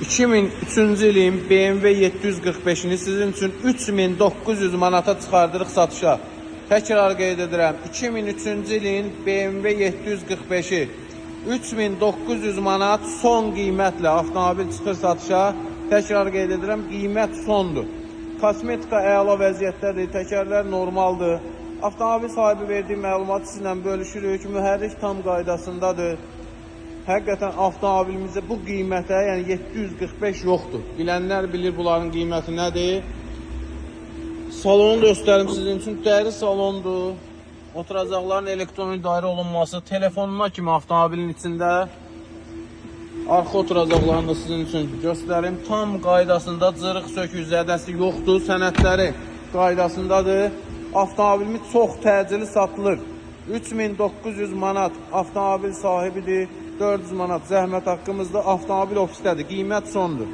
2003-cü ilin BMW 745'ini sizin üçün 3900 manata çıxardırıq satışa. Təkrar qeyd edirəm, 2003-cü ilin BMW 745'i 3900 manat son qiymətlə avtomobil çıxır satışa. Təkrar qeyd edirəm, qiymət sondur. Kosmetika əla vəziyyətdədir, təkərlər normaldır. Avtomobil sahibi verdiyi məlumatı sizlə bölüşürük, mühərrik tam qaydasındadır. Həqiqətən avtomobilimizdə bu qiymətə, yəni 745 yoxdur. Bilənlər bilir bunların qiyməti nədir. Salonu göstərim sizin üçün. Dəri salondur. Oturacaqların elektronik dairə olunması, telefonuna kimi avtomobilin içində. Arxa oturacaqlarını da sizin üçün göstərim. Tam qaydasında, cırıq sökük zədəsi yoxdur. Sənədləri qaydasındadır. Avtomobilimiz çox təcili satılır. 3900 manat avtomobil sahibidir. 400 manat zəhmət haqqımızda avtomobil ofisdədir. Qiymət sondur.